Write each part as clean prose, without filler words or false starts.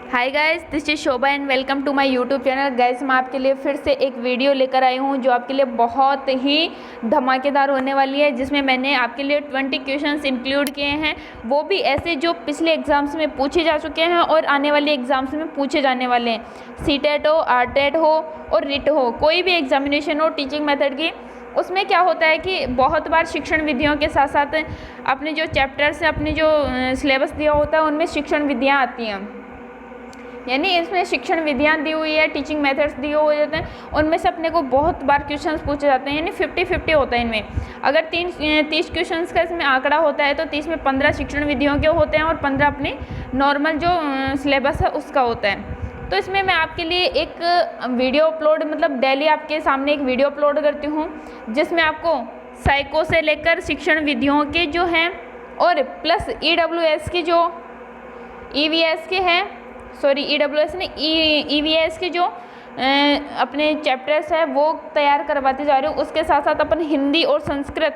Hi guys, this is Shobha and welcome to my YouTube channel. Guys, मैं आपके लिए फिर से एक वीडियो लेकर आई हूँ जो आपके लिए बहुत ही धमाकेदार होने वाली है, जिसमें मैंने आपके लिए 20 क्वेश्चंस इंक्लूड किए हैं, वो भी ऐसे जो पिछले एग्जाम्स में पूछे जा चुके हैं और आने वाले एग्जाम्स में पूछे जाने वाले हैं। सीटेट हो, आरटेट हो और रिट हो, कोई भी एग्जामिनेशन हो टीचिंग मेथड की, उसमें क्या होता है कि बहुत बार शिक्षण विधियों के साथ साथ अपने जो चैप्टर्स से अपने जो सिलेबस दिया होता है उनमें शिक्षण विधियाँ आती हैं। यानी इसमें शिक्षण विधियाँ दी हुई है, टीचिंग मेथड्स दिए हुए होते हैं, उनमें से अपने को बहुत बार क्वेश्चंस पूछे जाते हैं। यानी 50-50 होता है इनमें। अगर 30 क्वेश्चंस का इसमें आंकड़ा होता है तो 30 में 15 शिक्षण विधियों के होते हैं और 15 अपनी नॉर्मल जो सिलेबस है उसका होता है। तो इसमें मैं आपके लिए एक वीडियो अपलोड डेली आपके सामने एक वीडियो अपलोड करती हूँ, जिसमें आपको साइको से लेकर शिक्षण विधियों के जो हैं और प्लस EWS की जो EVS के हैं, EWS ने EVS के जो अपने चैप्टर्स है वो तैयार करवाते जा रहे हूँ। उसके साथ साथ अपन हिंदी और संस्कृत,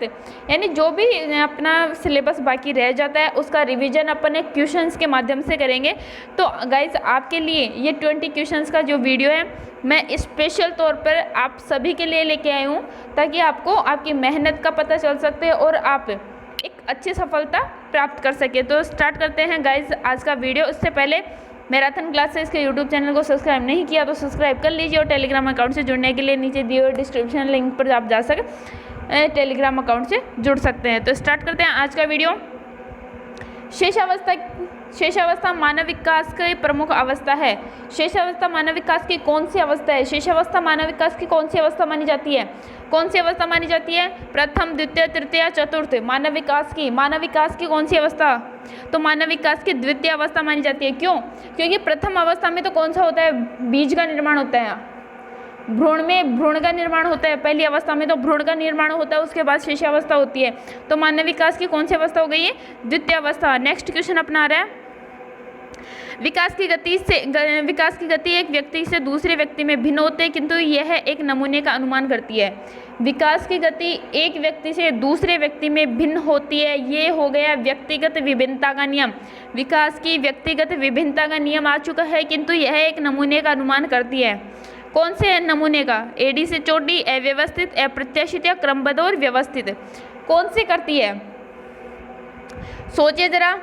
यानी जो भी अपना सिलेबस बाकी रह जाता है उसका रिवीजन अपन एक क्वेश्चंस के माध्यम से करेंगे। तो गाइज, आपके लिए ये 20 क्वेश्चंस का जो वीडियो है मैं स्पेशल तौर पर आप सभी के लिए लेके आई हूँ, ताकि आपको आपकी मेहनत का पता चल सकते हैं और आप एक अच्छी सफलता प्राप्त कर सके। तो स्टार्ट करते हैं गाइज आज का वीडियो। इससे पहले मैराथन क्लासेस के यूट्यूब चैनल को सब्सक्राइब नहीं किया तो सब्सक्राइब कर लीजिए और टेलीग्राम अकाउंट से जुड़ने के लिए नीचे दिए हुए डिस्क्रिप्शन लिंक पर आप जा सके टेलीग्राम अकाउंट से जुड़ सकते हैं। तो स्टार्ट करते हैं आज का वीडियो। शेषावस्था मानव विकास की प्रमुख अवस्था है। शेषावस्था मानव विकास की कौन सी अवस्था है? शेषावस्था मानव विकास की कौन सी अवस्था मानी जाती है? कौन सी अवस्था मानी जाती है? प्रथम, द्वितीय, तृतीय, चतुर्थ। मानव विकास की कौन सी अवस्था? तो मानव विकास की द्वितीय अवस्था मानी जाती है। क्यों? क्योंकि प्रथम अवस्था में तो कौन सा होता है? बीज का निर्माण होता है। भ्रूण का निर्माण होता है। पहली अवस्था में तो भ्रूण का निर्माण होता है, उसके बाद शेषावस्था होती है। तो मानव विकास की कौन सी अवस्था हो गई है? द्वितीय अवस्था। नेक्स्ट क्वेश्चन अपना आ रहा है, विकास की गति एक व्यक्ति से दूसरे व्यक्ति में भिन्न होते हैं, किंतु यह एक नमूने का अनुमान करती है। विकास की गति एक व्यक्ति से दूसरे व्यक्ति में भिन्न होती है, ये हो गया व्यक्तिगत विभिन्नता का नियम। विकास की व्यक्तिगत विभिन्नता का नियम आ चुका है, किंतु यह एक नमूने का अनुमान करती है। कौन से नमूने का? एडी से चोटी, अव्यवस्थित, अप्रत्याशित या क्रमबद्ध और व्यवस्थित। कौन से करती है? सोचिए जरा।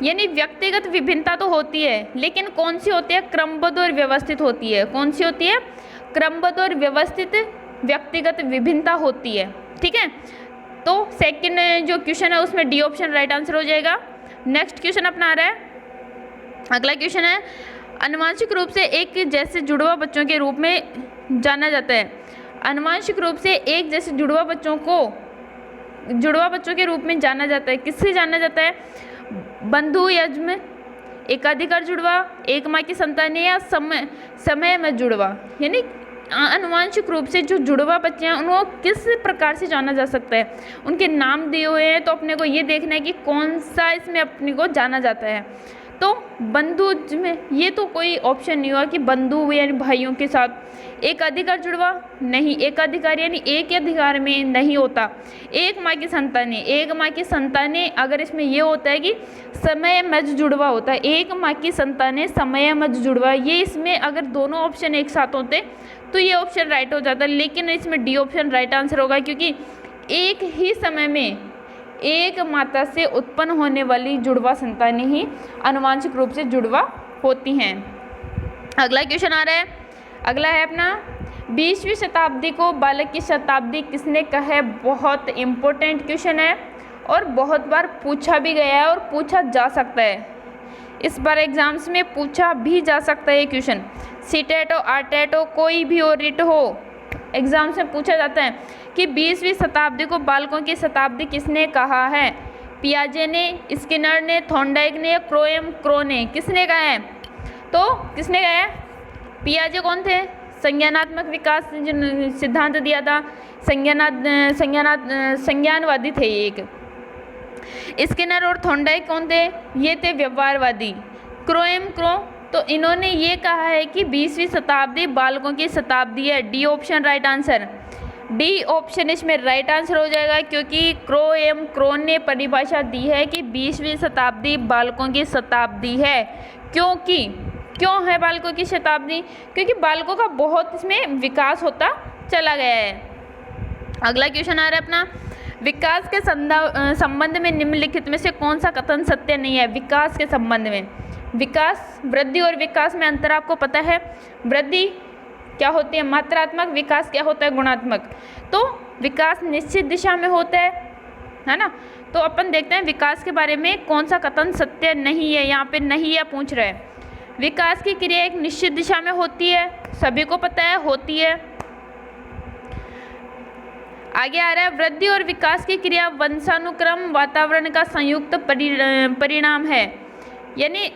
यानी व्यक्तिगत विभिन्नता तो होती है, लेकिन कौन सी होती है? क्रमबद्ध और व्यवस्थित होती है। कौन सी होती है? क्रमबद्ध और व्यवस्थित व्यक्तिगत विभिन्नता होती है। ठीक है, तो सेकंड जो क्वेश्चन है उसमें डी ऑप्शन राइट आंसर हो जाएगा। नेक्स्ट क्वेश्चन अपना आ रहा है, अगला क्वेश्चन है, आनुवंशिक रूप से एक जैसे जुड़वा बच्चों के रूप में जाना जाता है। आनुवंशिक रूप से एक जैसे जुड़वा बच्चों के रूप में जाना जाता है। किससे जाना जाता है? बंधु यज्म, एकाधिकार जुड़वा, एक माँ की संतान या समय में जुड़वा। यानी आनुवंशिक रूप से जो जुड़वा बच्चे हैं उनको किस प्रकार से जाना जा सकता है? उनके नाम दिए हुए हैं, तो अपने को ये देखना है कि कौन सा इसमें अपने को जाना जाता है। तो बंधु में ये तो कोई ऑप्शन नहीं हुआ कि बंधु यानी भाइयों के साथ। एक अधिकार जुड़वा नहीं, एक अधिकार यानी एक ही अधिकार में नहीं होता। एक माँ की संतानें, अगर इसमें ये होता है कि समय मज जुड़वा होता है, एक माँ की संतानें समय मज जुड़वा, ये इसमें अगर दोनों ऑप्शन एक साथ होते तो ये ऑप्शन राइट हो जाता, लेकिन इसमें डी ऑप्शन राइट आंसर होगा, क्योंकि एक ही समय में एक माता से उत्पन्न होने वाली जुड़वा संतानें ही आनुवंशिक रूप से जुड़वा होती हैं। अगला क्वेश्चन आ रहा है, अगला है अपना 20वीं शताब्दी को बालक की शताब्दी किसने कहा है? बहुत इम्पोर्टेंट क्वेश्चन है और बहुत बार पूछा भी गया है और पूछा जा सकता है। इस बार एग्जाम्स में पूछा भी जा सकता है ये क्वेश्चन। सीटेट हो, आरटेट हो, कोई भी हो, रिट हो, एग्जाम से पूछा जाता है कि 20वीं शताब्दी को बालकों की शताब्दी किसने कहा है? पियाजे ने, स्किनर ने, थॉर्नडाइक ने या क्रो ने? किसने कहा है? तो किसने कहा है? पियाजे कौन थे? संज्ञानात्मक विकास सिद्धांत दिया था, संज्ञानवादी थे एक। स्किनर और थॉर्नडाइक कौन थे? ये थे व्यवहारवादी। क्रो, तो इन्होंने ये कहा है कि 20वीं शताब्दी बालकों की शताब्दी है। D option right answer. D option इसमें राइट आंसर हो जाएगा, क्योंकि क्रोन ने परिभाषा दी है कि 20वीं शताब्दी बालकों की शताब्दी है। क्यों है बालकों की शताब्दी? क्योंकि बालकों का बहुत इसमें विकास होता चला गया है। अगला क्वेश्चन आ रहा है अपना, विकास के संबंध में निम्नलिखित में से कौन सा कथन सत्य नहीं है? विकास के संबंध में, विकास, वृद्धि और विकास में अंतर आपको पता है। वृद्धि क्या होती है? मात्रात्मक। विकास क्या होता है? गुणात्मक। तो विकास निश्चित दिशा में होता है ना। तो अपन देखते हैं विकास के बारे में कौन सा कथन सत्य नहीं है। यहाँ पे नहीं है पूछ रहे हैं। विकास की क्रिया एक निश्चित दिशा में होती है, सभी को पता है, होती है। आगे आ रहा है, वृद्धि और विकास की क्रिया वंशानुक्रम वातावरण का संयुक्त परिणाम है। यानी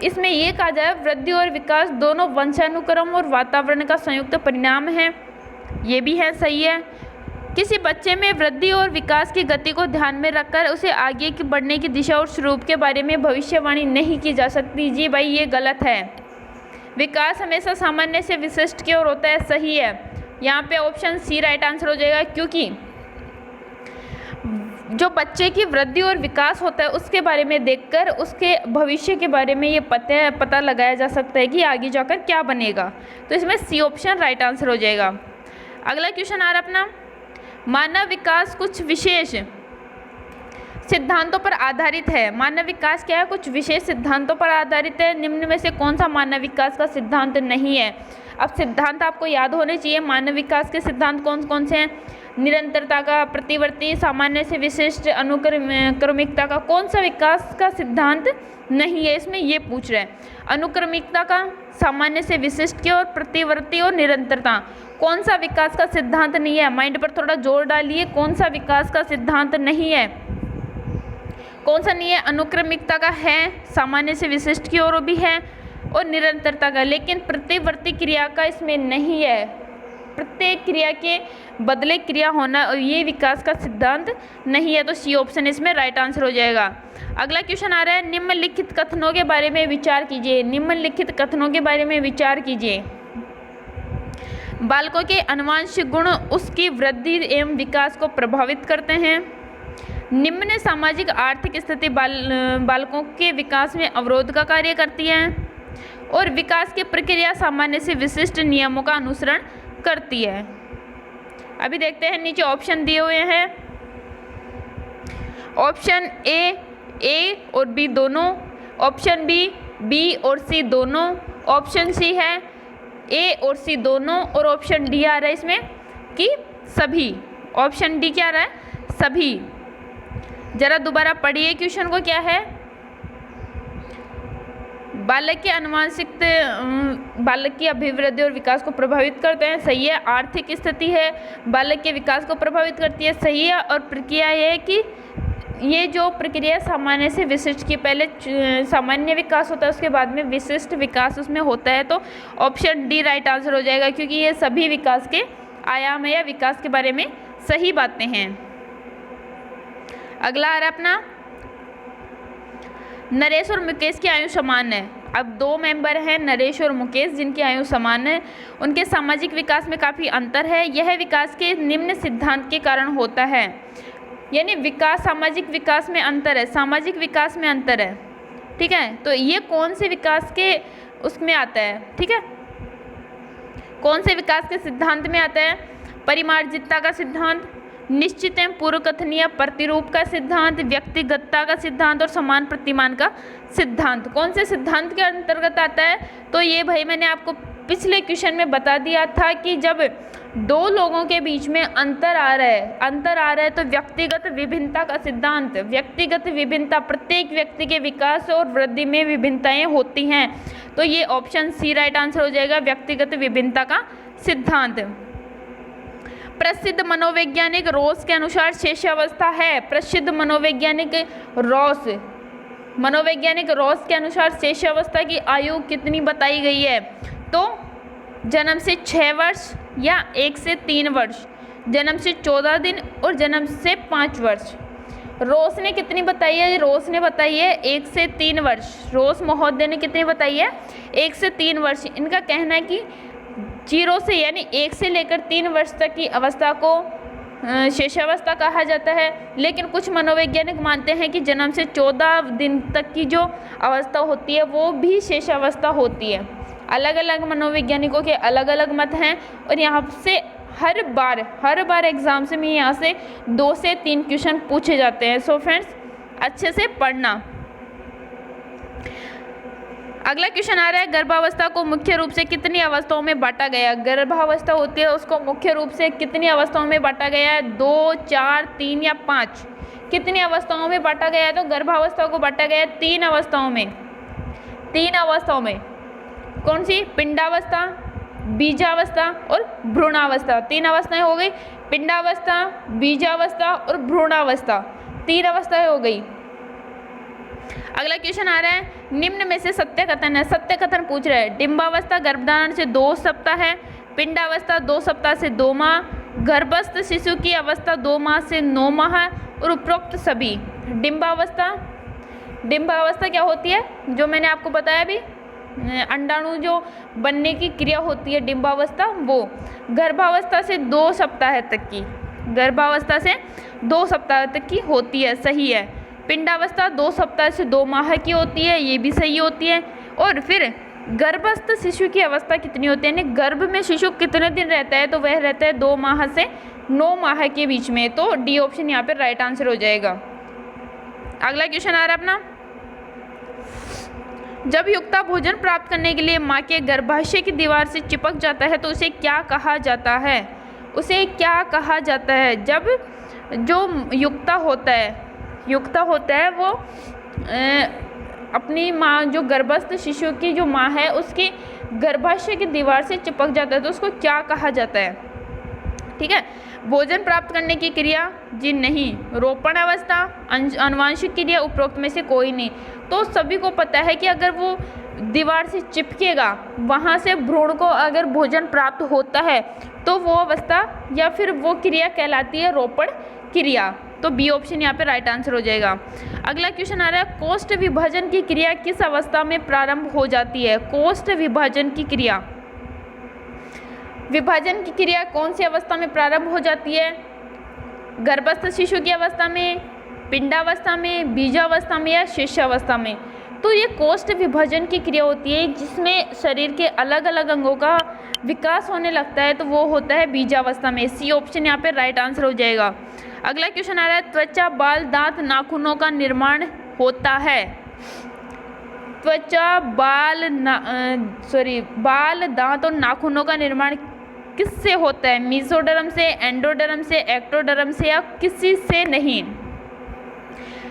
इसमें ये कहा जाए वृद्धि और विकास दोनों वंशानुक्रम और वातावरण का संयुक्त परिणाम है। ये भी है, सही है। किसी बच्चे में वृद्धि और विकास की गति को ध्यान में रखकर उसे आगे की बढ़ने की दिशा और स्वरूप के बारे में भविष्यवाणी नहीं की जा सकती। जी भाई, ये गलत है। विकास हमेशा सामान्य से विशिष्ट की ओर होता है, सही है। यहाँ पे ऑप्शन सी राइट आंसर हो जाएगा, क्योंकि जो बच्चे की वृद्धि और विकास होता है उसके बारे में देखकर उसके भविष्य के बारे में ये पता लगाया जा सकता है कि आगे जाकर क्या बनेगा। तो इसमें सी ऑप्शन राइट आंसर हो जाएगा। अगला क्वेश्चन आ रहा अपना, मानव विकास कुछ विशेष सिद्धांतों पर आधारित है। मानव विकास क्या है? कुछ विशेष सिद्धांतों पर आधारित है। निम्न में से कौन सा मानव विकास का सिद्धांत नहीं है? अब सिद्धांत आपको याद होने चाहिए। मानव विकास के सिद्धांत कौन कौन से हैं? निरंतरता का, प्रतिवर्ती, सामान्य से विशिष्ट, अनुक्रमिकता का। कौन सा विकास का सिद्धांत नहीं है? इसमें ये पूछ रहे हैं। अनुक्रमिकता का, सामान्य से विशिष्ट की और प्रतिवर्ती और निरंतरता। कौन सा विकास का सिद्धांत नहीं है? माइंड पर थोड़ा जोर डालिए। कौन सा विकास का सिद्धांत नहीं है? कौन सा नहीं है? अनुक्रमिकता का है, सामान्य से विशिष्ट की ओर भी है और निरंतरता का। लेकिन प्रतिवर्ती क्रिया का इसमें नहीं है। प्रत्येक क्रिया के बदले क्रिया होना, और ये विकास का सिद्धांत नहीं है। तो सी ऑप्शन इसमें राइट आंसर हो जाएगा। अगला क्वेश्चन आ रहा है, निम्नलिखित कथनों के बारे में विचार कीजिए। निम्नलिखित कथनों के बारे में विचार कीजिए। बालकों के आनुवंशिक गुण उसकी वृद्धि एवं विकास को प्रभावित करते हैं। निम्न सामाजिक आर्थिक स्थिति बालकों के विकास में अवरोध का कार्य करती है और विकास की प्रक्रिया सामान्य से विशिष्ट नियमों का अनुसरण करती है। अभी देखते हैं, नीचे ऑप्शन दिए हुए हैं। ऑप्शन ए और बी दोनों, ऑप्शन बी और सी दोनों, ऑप्शन सी है ए और सी दोनों, और ऑप्शन डी आ रहा है इसमें कि सभी। ऑप्शन डी क्या आ रहा है? सभी। जरा दोबारा पढ़िए क्वेश्चन को। क्या है? बालक के आनुवंशिक बालक की अभिवृद्धि और विकास को प्रभावित करते हैं, सही है। आर्थिक स्थिति है, बालक के विकास को प्रभावित करती है, सही है। और प्रक्रिया ये है कि ये जो प्रक्रिया सामान्य से विशिष्ट की, पहले सामान्य विकास होता है उसके बाद में विशिष्ट विकास उसमें होता है। तो ऑप्शन डी राइट आंसर हो जाएगा, क्योंकि ये सभी विकास के आयाम है या विकास के बारे में सही बातें हैं। अगला आ रहा अपना, नरेश और मुकेश की आयु समान है। अब दो मेंबर हैं नरेश और मुकेश जिनकी आयु समान है। उनके सामाजिक विकास में काफ़ी अंतर है। यह विकास के निम्न सिद्धांत के कारण होता है। यानी विकास, सामाजिक विकास में अंतर है, सामाजिक विकास में अंतर है, ठीक है। तो ये कौन से विकास के उसमें आता है? ठीक है, कौन से विकास के सिद्धांत में आता है? परिमार्जितता का सिद्धांत, निश्चित एवं पूर्व कथनीय प्रतिरूप का सिद्धांत, व्यक्तिगतता का सिद्धांत और समान प्रतिमान का सिद्धांत। कौन से सिद्धांत के अंतर्गत आता है? तो ये भाई मैंने आपको पिछले क्वेश्चन में बता दिया था कि जब दो लोगों के बीच में अंतर आ रहा है तो व्यक्तिगत विभिन्नता का सिद्धांत, व्यक्तिगत विभिन्नता, प्रत्येक व्यक्ति के विकास और वृद्धि में विभिन्नताएं होती हैं। तो ये ऑप्शन सी राइट आंसर हो जाएगा, व्यक्तिगत विभिन्नता का सिद्धांत। प्रसिद्ध मनोवैज्ञानिक रॉस के अनुसार शिष्यावस्था है। प्रसिद्ध मनोवैज्ञानिक रॉस के अनुसार शिष्यावस्था की आयु कितनी बताई गई है? तो जन्म से 6 वर्ष या 1 से 3 वर्ष, जन्म से 14 दिन और जन्म से 5 वर्ष। रॉस ने कितनी बताई है? रॉस ने बताई है 1 से 3 वर्ष। रॉस महोदय ने कितनी बताई है? 1 से 3 वर्ष। इनका कहना है कि 0 से यानी 1 से लेकर 3 वर्ष तक की अवस्था को शिशुअवस्था कहा जाता है। लेकिन कुछ मनोवैज्ञानिक मानते हैं कि जन्म से 14 दिन तक की जो अवस्था होती है वो भी शिशुअवस्था होती है। अलग अलग मनोवैज्ञानिकों के अलग अलग मत हैं और यहाँ से हर बार एग्जाम से में यहाँ से 2 से 3 क्वेश्चन पूछे जाते हैं। सो फ्रेंड्स अच्छे से पढ़ना। अगला क्वेश्चन आ रहा है, गर्भावस्था को मुख्य रूप से कितनी अवस्थाओं में बांटा गया? गर्भावस्था होती है उसको मुख्य रूप से कितनी अवस्थाओं में बांटा गया है? 2, 4, 3 या 5? कितनी अवस्थाओं में बांटा गया है? तो गर्भावस्था को बांटा गया है 3 अवस्थाओं में। 3 अवस्थाओं में कौन सी? पिंडावस्था, बीजावस्था और भ्रूणावस्था। 3 अवस्थाएं हो गई, पिंडावस्था, बीजावस्था और भ्रूणावस्था। 3 अवस्थाएं हो गई। अगला क्वेश्चन आ रहा है, निम्न में से सत्य कथन है। सत्य कथन पूछ रहा है, डिंबावस्था गर्भधारण से 2 सप्ताह है, पिंडावस्था 2 सप्ताह से 2 माह, गर्भस्थ शिशु की अवस्था 2 माह से 9 माह और उपरोक्त सभी। डिंबावस्था क्या होती है? जो मैंने आपको बताया अभी, अंडाणु जो बनने की क्रिया होती है डिंबावस्था, वो गर्भावस्था से 2 सप्ताह तक की, गर्भावस्था से 2 सप्ताह तक की होती है, सही है। पिंडावस्था 2 सप्ताह से 2 माह की होती है, ये भी सही होती है। और फिर गर्भस्थ शिशु की अवस्था कितनी होती है, यानी गर्भ में शिशु कितने दिन रहता है? तो वह रहता है 2 माह से 9 माह के बीच में। तो डी ऑप्शन यहाँ पे राइट आंसर हो जाएगा। अगला क्वेश्चन आ रहा है अपना, जब युक्ता भोजन प्राप्त करने के लिए माँ के गर्भाशय की दीवार से चिपक जाता है तो उसे क्या कहा जाता है? उसे क्या कहा जाता है? जब जो युक्ता होता है वो अपनी माँ, जो गर्भस्थ शिशु की जो माँ है उसकी गर्भाशय की दीवार से चिपक जाता है तो उसको क्या कहा जाता है? ठीक है, भोजन प्राप्त करने की क्रिया? जी नहीं। रोपण अवस्था, आनुवांशिक क्रिया, उपरोक्त में से कोई नहीं। तो सभी को पता है कि अगर वो दीवार से चिपकेगा, वहाँ से भ्रूण को अगर भोजन प्राप्त होता है तो वो अवस्था या फिर वो क्रिया कहलाती है रोपण क्रिया। तो बी ऑप्शन यहाँ पे राइट आंसर हो जाएगा। अगला क्वेश्चन आ रहा है, कोष्ठ विभाजन की क्रिया किस अवस्था में प्रारंभ हो जाती है? कोष्ठ विभाजन की क्रिया, विभाजन की क्रिया कौन सी अवस्था में प्रारंभ हो जाती है? गर्भस्थ शिशु की अवस्था में, पिंडावस्था में, बीजावस्था में या शिशुअवस्था में? तो ये कोष्ठ विभाजन की क्रिया होती है जिसमें शरीर के अलग अलग अंगों का विकास होने लगता है, तो वो होता है बीजावस्था में। सी ऑप्शन यहाँ पे राइट आंसर हो जाएगा। अगला क्वेश्चन आ रहा है, त्वचा, बाल, दांत, नाखूनों का निर्माण होता है। त्वचा, बाल, दांत और नाखूनों का निर्माण किससे होता है? मेसोडर्म से, एंडोडर्म से, एक्टोडर्म से या किसी से नहीं?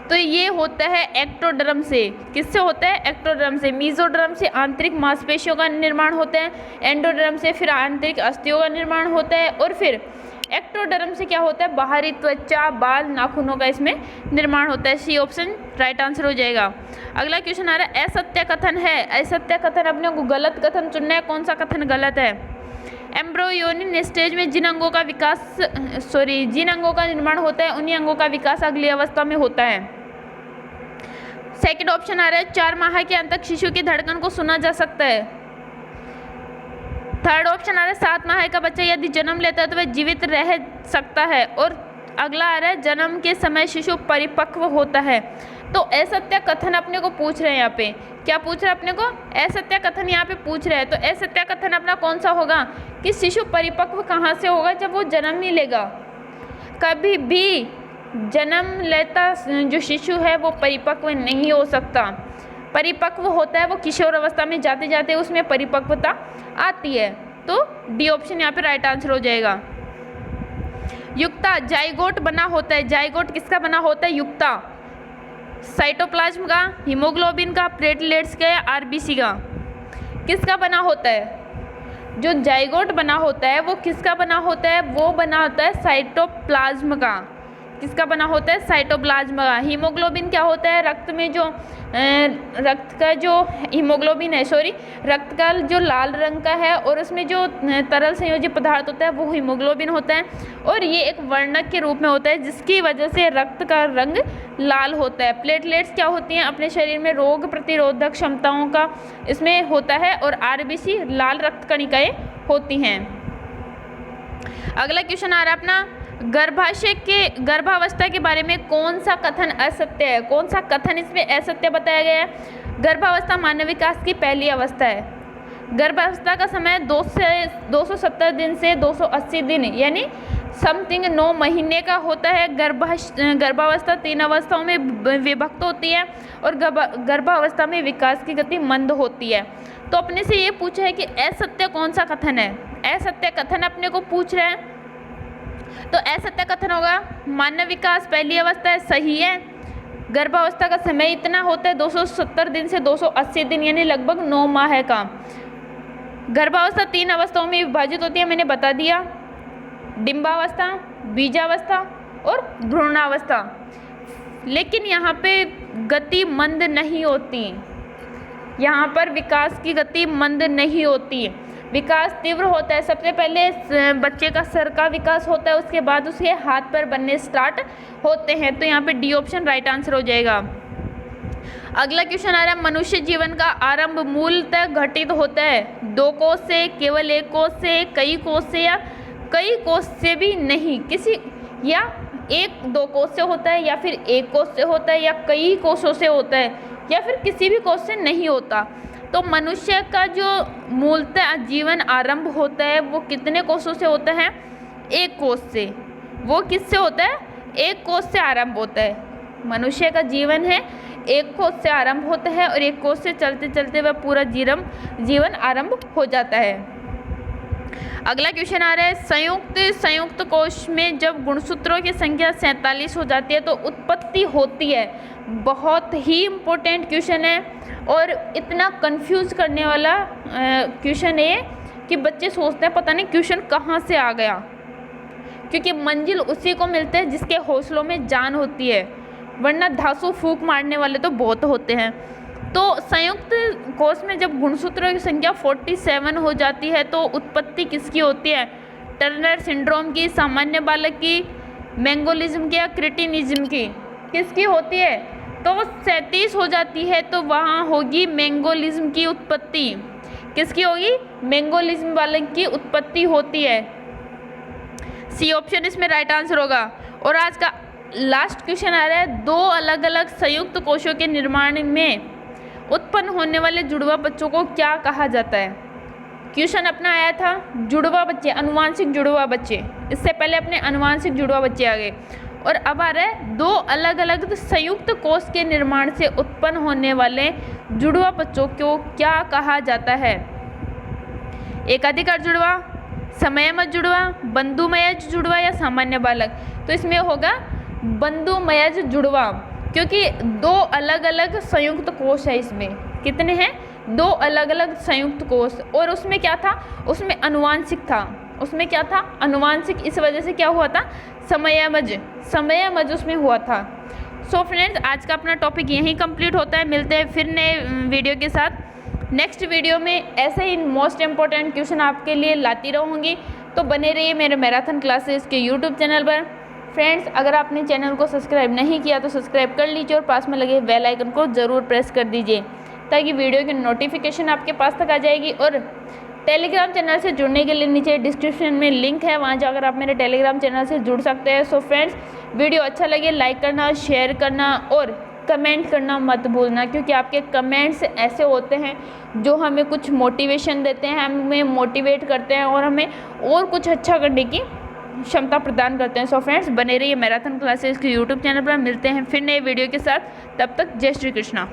तो ये होता है एक्टोडर्म से। किससे होता है? एक्टोडर्म से। मेसोडर्म से आंतरिक मांसपेशियों का निर्माण होता है, एंडोडर्म से फिर आंतरिक अस्थियों का निर्माण होता है और फिर एक्टोडर्म से क्या होता है? बाहरी त्वचा, बाल, नाखूनों का इसमें निर्माण होता है। सी ऑप्शन राइट आंसर हो जाएगा। अगला क्वेश्चन आ रहा है, असत्य कथन है। असत्य कथन, अपने को गलत कथन चुनना है। कौन सा कथन गलत है? एम्ब्रोयोनिक स्टेज में जिन अंगों का निर्माण होता है उन्हीं अंगों का विकास अगली अवस्था में होता है। सेकंड ऑप्शन आ रहा है, 4 माह के अंत तक शिशु की धड़कन को सुना जा सकता है। थर्ड ऑप्शन आ रहा है, 7 माह का बच्चा यदि जन्म लेता है तो वह जीवित रह सकता है। और अगला आ रहा है, जन्म के समय शिशु परिपक्व होता है। तो असत्य कथन अपने को पूछ रहे हैं यहाँ पे। क्या पूछ रहे हैं अपने को? असत्य कथन यहाँ पे पूछ रहे हैं। तो असत्य कथन अपना कौन सा होगा कि शिशु परिपक्व कहाँ से होगा? जब वो जन्म नहीं लेगा। कभी भी जन्म लेता जो शिशु है वो परिपक्व नहीं हो सकता। परिपक्व होता है वो किशोर अवस्था में जाते जाते उसमें परिपक्वता आती है। तो डी ऑप्शन यहाँ पे राइट आंसर हो जाएगा। युक्ता, जाइगोट बना होता है। जाइगोट किसका बना होता है? युक्ता साइटोप्लाज्म का, हीमोग्लोबिन का, प्लेटलेट्स का या आरबीसी का? किसका बना होता है? जो जाइगोट बना होता है वो किसका बना होता है? वो बना होता है साइटोप्लाज्म का। किसका बना होता है? साइटोप्लाज्म का। हीमोग्लोबिन क्या होता है? रक्त में जो रक्त का जो हीमोग्लोबिन है, रक्त का जो लाल रंग का है और उसमें जो तरल संयोजी पदार्थ होता है वो हीमोग्लोबिन होता है और ये एक वर्णक के रूप में होता है जिसकी वजह से रक्त का रंग लाल होता है। प्लेटलेट्स क्या होती हैं? अपने शरीर में रोग प्रतिरोधक क्षमताओं का इसमें होता है और आरबीसी लाल रक्त कणिकाएं होती हैं। अगला क्वेश्चन आ रहा है अपना, गर्भावस्था के बारे में कौन सा कथन असत्य है? कौन सा कथन इसमें असत्य बताया गया है? गर्भावस्था मानव विकास की पहली अवस्था है। गर्भावस्था का समय 270 दिन से 280 दिन यानी समथिंग 9 महीने का होता है। गर्भावस्था 3 अवस्थाओं में विभक्त होती है और गर्भावस्था में विकास की गति मंद होती है। तो अपने से ये पूछा है कि असत्य कौन सा कथन है? असत्य कथन अपने को पूछ रहा है, तो असत्य कथन होगा मानव विकास पहली अवस्था है, सही है। गर्भावस्था का समय इतना होता है 270 दिन से 280 दिन यानी लगभग 9 माह का। गर्भावस्था 3 अवस्थाओं में विभाजित होती है, मैंने बता दिया, डिंबावस्था, बीजावस्था और भ्रूणावस्था। लेकिन यहाँ पे गति मंद नहीं होती, यहाँ पर विकास की गति मंद नहीं होती, विकास तीव्र होता है। सबसे पहले बच्चे का सर का विकास होता है, उसके बाद उसके हाथ पैर बनने स्टार्ट होते हैं। तो यहाँ पे डी ऑप्शन राइट आंसर हो जाएगा। अगला क्वेश्चन आ रहा है, मनुष्य जीवन का आरंभ मूलतः घटित होता है 2 कोष से, केवल 1 कोष से, कई कोष से या कई कोष से भी नहीं, किसी या 1-2 कोष से होता है या फिर 1 कोष से होता है या कई कोषों से होता है या फिर किसी भी कोष से नहीं होता। तो मनुष्य का जो मूलतः जीवन आरंभ होता है वो कितने कोषों से होता है? 1 कोष से। वो किससे होता है? 1 कोष से आरंभ होता है। मनुष्य का जीवन है 1 कोष से आरंभ होता है और 1 कोष से चलते चलते वह पूरा जीवन आरंभ हो जाता है। अगला क्वेश्चन आ रहा है, संयुक्त कोष में जब गुणसूत्रों की संख्या 47 हो जाती है तो उत्पत्ति होती है। बहुत ही इम्पोर्टेंट क्वेश्चन है और इतना कंफ्यूज करने वाला क्वेश्चन है कि बच्चे सोचते हैं पता नहीं क्वेश्चन कहाँ से आ गया, क्योंकि मंजिल उसी को मिलते हैं जिसके हौसलों में जान होती है, वरना धांसू फूंक मारने वाले तो बहुत होते हैं। तो संयुक्त कोष में जब गुणसूत्रों की संख्या 47 हो जाती है तो उत्पत्ति किसकी होती है? टर्नर सिंड्रोम की, सामान्य बालक की, मैंगोलिज्म की या क्रिटिनिज्म की? किसकी होती है? तो 37 हो जाती है तो वहाँ होगी मैंगोलिज्म की उत्पत्ति। किसकी होगी? मैंगोलिज्म बालक की उत्पत्ति होती है। सी ऑप्शन इसमें राइट आंसर होगा। और आज का लास्ट क्वेश्चन आ रहा है, 2 अलग अलग संयुक्त कोषों के निर्माण में उत्पन्न होने वाले जुड़वा बच्चों को क्या कहा जाता है? क्वेश्चन अपना आया था जुड़वा बच्चे, अनुवांशिक जुड़वा बच्चे। इससे पहले अपने अनुवांशिक जुड़वा बच्चे आ गए और अब आ रहा है 2 अलग अलग संयुक्त कोष के निर्माण से उत्पन्न होने वाले जुड़वा बच्चों को क्या कहा जाता है? एकाधिकार जुड़वा, समयमय जुड़वा, बंधुमयज जुड़वा या सामान्य बालक? तो इसमें होगा बंधुमयज जुड़वा, क्योंकि 2 अलग अलग संयुक्त कोष है। इसमें कितने हैं? 2 अलग अलग संयुक्त कोष। और उसमें क्या था? उसमें अनुवांशिक था। उसमें क्या था? अनुवांशिक। इस वजह से क्या हुआ था? समयमज उसमें हुआ था। सो फ्रेंड्स, आज का अपना टॉपिक यहीं कंप्लीट होता है। मिलते हैं फिर नए वीडियो के साथ। नेक्स्ट वीडियो में ऐसे ही मोस्ट इम्पोर्टेंट क्वेश्चन आपके लिए लाती रहूँगी, तो बने रहिए मेरे मैराथन क्लासेस के यूट्यूब चैनल पर। फ्रेंड्स, अगर आपने चैनल को सब्सक्राइब नहीं किया तो सब्सक्राइब कर लीजिए और पास में लगे बेल आइकन को ज़रूर प्रेस कर दीजिए, ताकि वीडियो की नोटिफिकेशन आपके पास तक आ जाएगी। और टेलीग्राम चैनल से जुड़ने के लिए नीचे डिस्क्रिप्शन में लिंक है, वहाँ जाकर आप मेरे टेलीग्राम चैनल से जुड़ सकते हैं। सो फ्रेंड्स, वीडियो अच्छा लगे लाइक करना, शेयर करना और कमेंट करना मत भूलना, क्योंकि आपके कमेंट्स ऐसे होते हैं जो हमें कुछ मोटिवेशन देते हैं, हमें मोटिवेट करते हैं और हमें और कुछ अच्छा करने की क्षमता प्रदान करते हैं। सो फ्रेंड्स, बने रहिए मैराथन क्लासेस के यूट्यूब चैनल पर। मिलते हैं फिर नए वीडियो के साथ। तब तक जय श्री कृष्णा।